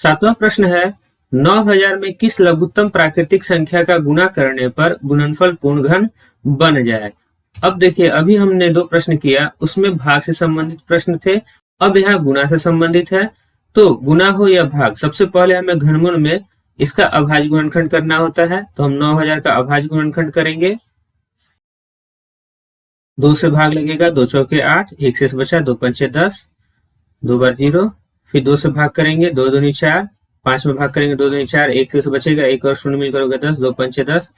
सातवां प्रश्न है 9000 में किस लघुत्तम प्राकृतिक संख्या का गुणा करने पर गुणनफल पूर्ण घन बन जाए। अब देखिए, अभी हमने दो प्रश्न किया, उसमें भाग से संबंधित प्रश्न थे, अब यहाँ गुणा से संबंधित है। तो गुणा हो या भाग, सबसे पहले हमें घनमूल में इसका अभाज्य गुणनखंड करना होता है। तो हम 9000 का अभाज्य गुणनखंड करेंगे। 2 से भाग लगेगा, 2 चौके 8, 1 से बचा, 2 पंचे 10, 2 बार 0, फिर 2 से भाग करेंगे, 2 दूनी 4, 5 में भाग करेंगे, 2 दूनी 4, 1 से बचेगा, 1 और 0 मिलकर होगा 10, 2 पंचे 10,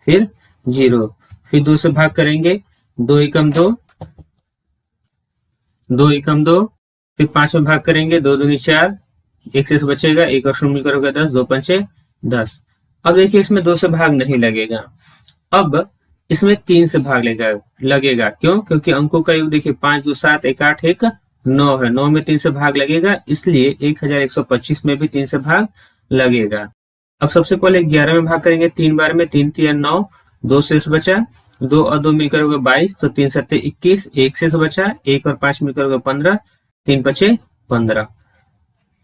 फिर 0, फिर 2 से भाग करेंगे, 2 एकम 2, 2 एकम 2, फिर 5 में भाग करेंगे, 2 दूनी 4, 1 से बचेगा, 1 और 0 मिलकर होगा 10, 2 पंचे 10। अब देखिए, इसमें 2 से भाग नहीं लगेगा, अब इसमें 3 से भाग लगेगा। क्यों? क्योंकि अंकों का योग देखिए 5 2 7 1 8 1 9 है, 9 में 3 से भाग लगेगा, इसलिए 1125 में भी 3 से भाग लगेगा। अब सबसे पहले 11 में भाग करेंगे, 3 बार में, 3 3 9, 2 से बचा, 2 और 2 मिलकर होगा 22, तो 3 7 21, 1 से बचा, 1 और 5 मिलकर होगा 15, 3 पचे 15,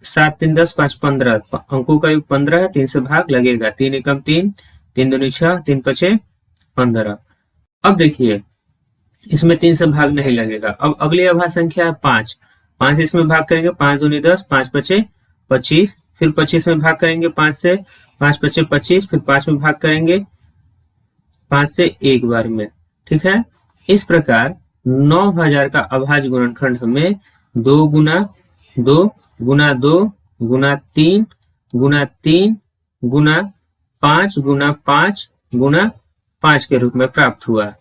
7 3 10 5 15, अंकों का योग 15 है, 3 से भाग लगेगा, 3 एकम 3, 3 दूनी 6, 3 पचे 15। अब देखिए, इसमें 3 से भाग नहीं लगेगा। अब अगली अभाज्य संख्या है 5, 5 इसमें भाग करेंगे, 5 दूनी 10, 5 पचे 25, फिर 25 में भाग करेंगे 5 से, 5 पचे 25, फिर 5 में भाग करेंगे 5 से एक बार में। ठीक है, इस प्रकार 9000 का अभाज्य गुणनखंड हमें 2 गुना 2 गुना 2 गुना 3 गुना 3 गुना 5 गुना 5 गुना 5 के रूप में प्राप्त हुआ।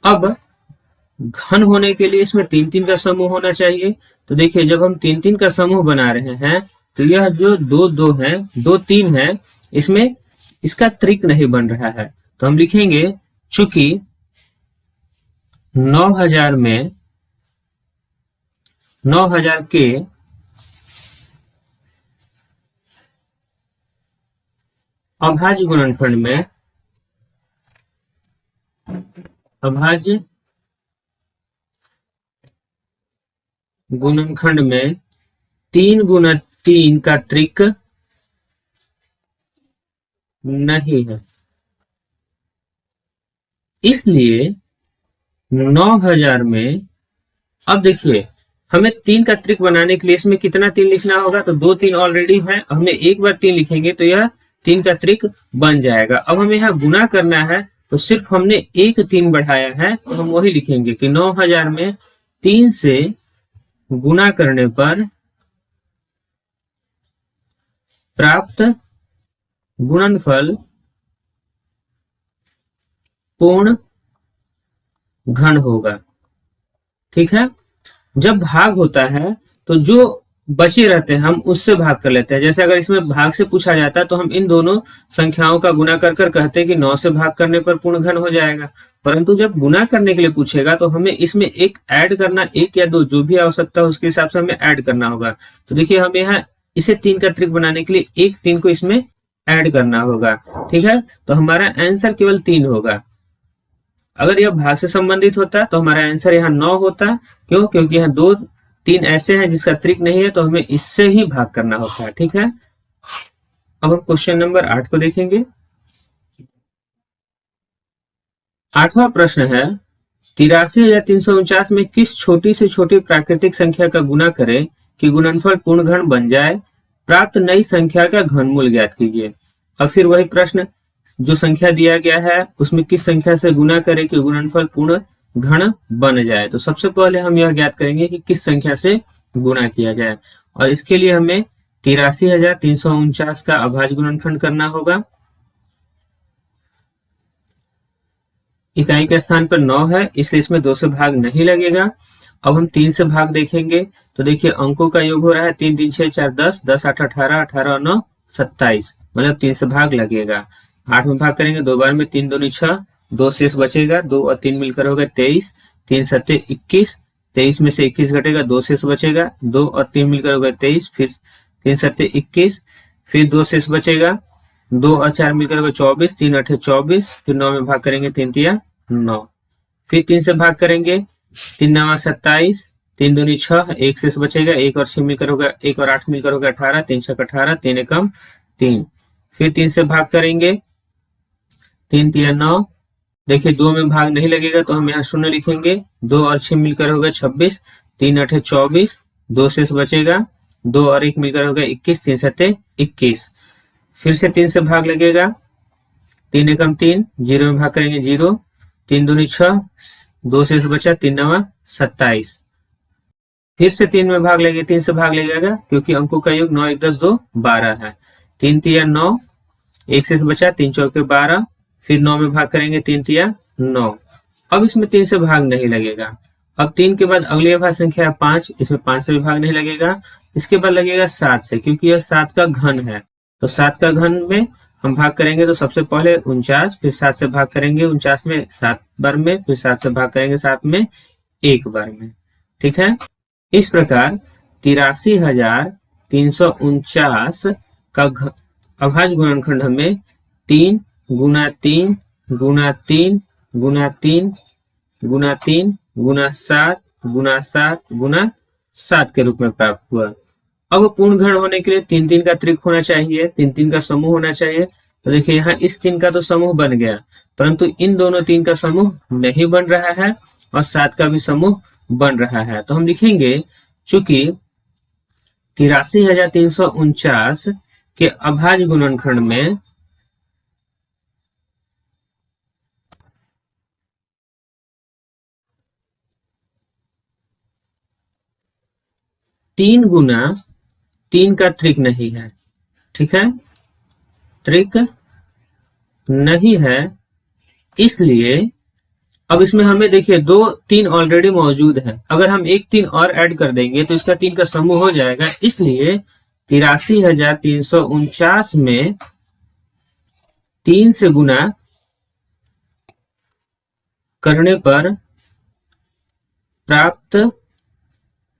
अब घन होने के लिए इसमें 3 3 का समूह होना चाहिए। तो देखिए, जब हम 3 3 का समूह बना रहे हैं, तो यह जो 2 2 है, 2 3 है, इसमें इसका त्रिक नहीं बन रहा है। तो हम लिखेंगे, चूंकि 9000 के अभाज्य गुणनखंड में, अभाज्य गुणनखंड में 3 गुना 3 का त्रिक नहीं है, इसलिए 9000 में, अब देखिए, हमें 3 का त्रिक बनाने के लिए इसमें कितना 3 लिखना होगा, तो 2 3 ऑलरेडी है, हमने एक बार 3 लिखेंगे तो यह 3 का त्रिक बन जाएगा। अब हमें यहाँ गुना करना है, तो सिर्फ हमने एक 3 बढ़ाया है, तो हम वही लिखेंगे कि 9000 में 3 से गुना करने पर प्राप्त गुणनफल पूर्ण घन होगा। ठीक है, जब भाग होता है तो जो बचे रहते हैं हम उससे भाग कर लेते हैं। जैसे अगर इसमें भाग से पूछा जाता है तो हम इन दोनों संख्याओं का गुना कर कर कहते हैं कि 9 से भाग करने पर पूर्ण घन हो जाएगा, परंतु जब गुना करने के लिए पूछेगा तो हमें इसमें एक ऐड करना, एक या दो जो भी आवश्यकता हो उसके हिसाब से हमें ऐड करना होगा। तो देखिए, हम यहाँ इसे 3 का त्रिक बनाने के लिए एक 3 को इसमें ऐड करना होगा। ठीक है, तो हमारा आंसर केवल 3 होगा। अगर यह भाग से संबंधित होता तो हमारा आंसर यहाँ 9 होता। क्यों? क्योंकि यहाँ 2 3 ऐसे हैं जिसका त्रिक नहीं है, तो हमें इससे ही भाग करना होता है। ठीक है, अब हम क्वेश्चन नंबर 8 को देखेंगे। 8वां प्रश्न है 83,349 में किस छोटी से छोटी प्राकृतिक संख्या का गुना करें कि गुणनफल पूर्ण घन बन जाए, प्राप्त नई संख्या का घनमूल ज्ञात कीजिए। और फिर वही प्रश्न, जो संख्या दिया गया है उसमें किस संख्या से गुना करें कि गुणनफल पूर्ण घन बन जाए। तो सबसे पहले हम यह ज्ञात करेंगे कि किस संख्या से गुणा किया जाए, और इसके लिए हमें 83,349 का अभाज्य गुणनखंड करना होगा। इकाई के स्थान पर 9 है, इसलिए इसमें 2 से भाग नहीं लगेगा। अब हम 3 से भाग देखेंगे, तो देखिए अंकों का योग हो रहा है 3 3 6 4 10, 10 8 18, 18 और 9 27, मतलब 3 से भाग लगेगा। 8 में भाग करेंगे 2 बार में, 3 दूनी 6, 2 शेष बचेगा, 2 और 3 मिलकर होगा 23, 3 7 21, 23 में से 21 घटेगा, 2 शेष बचेगा, 2 और 3 मिलकर होगा 23, फिर 3 7 21, फिर 2 शेष बचेगा, 2 और 4 मिलकर होगा 24, 3 8 24, फिर 9 में भाग करेंगे 3 3 9, फिर 3 से भाग करेंगे, 3 9 27, 3 दूनी 6, 1 शेष बचेगा, 1 और 6 मिलकर होगा, 1 और 8 मिलकर होगा 18, 3 6 18, 3 एकम 3। फिर 3 से भाग करेंगे, 3 3 9। देखिए 2 में भाग नहीं लगेगा तो हम यहाँ 0 लिखेंगे, 2 और 6 मिलकर होगा 26, 3 8 24, 2 शेष बचेगा, 2 और 1 मिलकर होगा 21, 3 7 21। फिर से 3 से भाग लगेगा, 3 एकम 3, 0 में भाग करेंगे 0, 3 दूनी 6, 2 शेष बचा, 3 9 27। फिर से 3 में भाग लगेगा, 3 से भाग लगेगा क्योंकि अंकों का योग 9 1 10 2 12 है। 3 3 9, 1 शेष बचा, 3 4 12। फिर 9 में भाग करेंगे, 3 3 9। अब इसमें 3 से भाग नहीं लगेगा। अब 3 के बाद अगली अभाज्य संख्या है 5, इसमें 5 से भी भाग नहीं लगेगा। इसके बाद लगेगा 7 से, क्योंकि यह 7 का घन है। तो 7 का घन में हम भाग करेंगे तो सबसे पहले 49, फिर 7 से भाग करेंगे 49 में 7 बार में, फिर 7 से भाग करेंगे 7 में 1 बार में। ठीक है, इस प्रकार 83,349 का अभाज्य गुणनखंड हमें 3 गुना 3 गुना 3 गुना 3 गुना 3 गुना 7 गुना 7 गुना 7 के रूप में प्राप्त हुआ। अब पूर्ण घन होने के लिए 3 3 का त्रिक होना चाहिए, 3 3 का समूह होना चाहिए। तो देखिए यहाँ इस 3 का तो समूह बन गया, परंतु इन दोनों 3 का समूह नहीं बन रहा है और 7 का भी समूह बन रहा है। तो हम लिखेंगे चूंकि 83,349 के अभाज्य गुणनखंड में 3 गुना 3 का त्रिक नहीं है। ठीक है, त्रिक नहीं है, इसलिए अब इसमें हमें देखिए 2 3 ऑलरेडी मौजूद है। अगर हम एक 3 और ऐड कर देंगे तो इसका 3 का समूह हो जाएगा। इसलिए 83,349 में 3 से गुना करने पर प्राप्त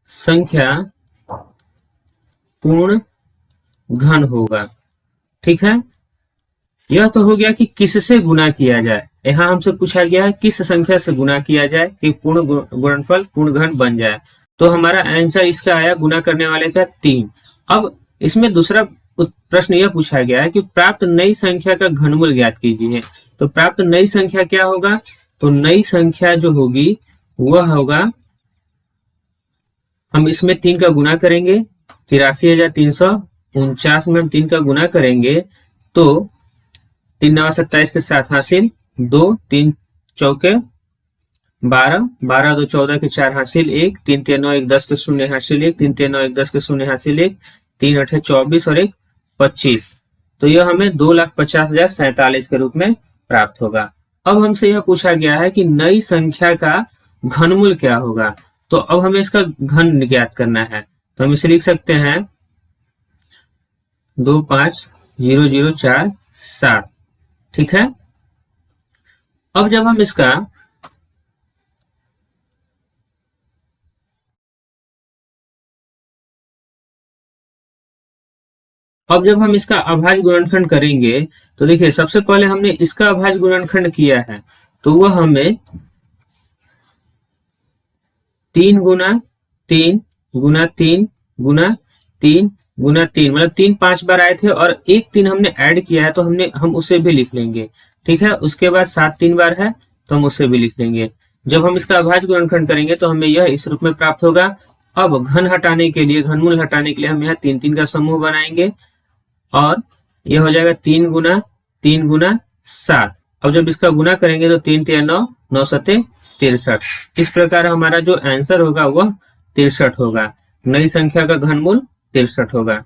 संख्या पूर्ण घन होगा। ठीक है, यह तो हो गया कि किससे गुना किया जाए। यहाँ हमसे पूछा गया है किस संख्या से गुना किया जाए कि पूर्ण गुणनफल पूर्ण घन बन जाए। तो हमारा आंसर इसका आया गुना करने वाले का 3। अब इसमें दूसरा प्रश्न यह पूछा गया है कि प्राप्त नई संख्या का घनमूल ज्ञात कीजिए। तो प्राप्त नई संख्या क्या होगा? तो नई संख्या जो होगी वह होगा, हम इसमें 3 का गुना करेंगे, 83,349 में हम 3 का गुना करेंगे तो 3 9 27 के साथ हासिल 2, 3 चौके 12, 12 2 14 के 4 हासिल 1, 3 3 9 1 10 के 0 हासिल 1, 3 3 9 1 10 के 0 हासिल 1, 3 8 24 और 1 25। तो यह हमें 2,50,047 के रूप में प्राप्त होगा। अब हमसे यह पूछा गया है कि नई संख्या का घनमूल क्या होगा। तो अब हमें इसका घन ज्ञात करना है। तो हम इसे लिख सकते हैं 250,047। ठीक है, अब जब हम इसका अभाज्य गुणनखंड करेंगे तो देखिए सबसे पहले हमने इसका अभाज्य गुणनखंड किया है, तो वह हमें 3 गुना 3 गुना 3 गुना 3 गुना 3, मतलब 3 5 बार आए थे और एक 3 हमने ऐड किया है तो हम उसे भी लिख लेंगे। ठीक है, उसके बाद 7 3 बार है तो हम उसे भी लिख लेंगे। जब हम इसका अभाज्य गुणनखंड करेंगे तो हमें यह इस रूप में प्राप्त होगा। अब घन हटाने के लिए, घनमूल हटाने के लिए हम यहाँ 3 3 का समूह बनाएंगे और यह हो जाएगा 3 गुना 7। अब जब इसका गुना करेंगे तो 3 3 9 9 7 63। इस प्रकार हमारा जो आंसर होगा वह 63 होगा। नई संख्या का घनमूल 63 होगा।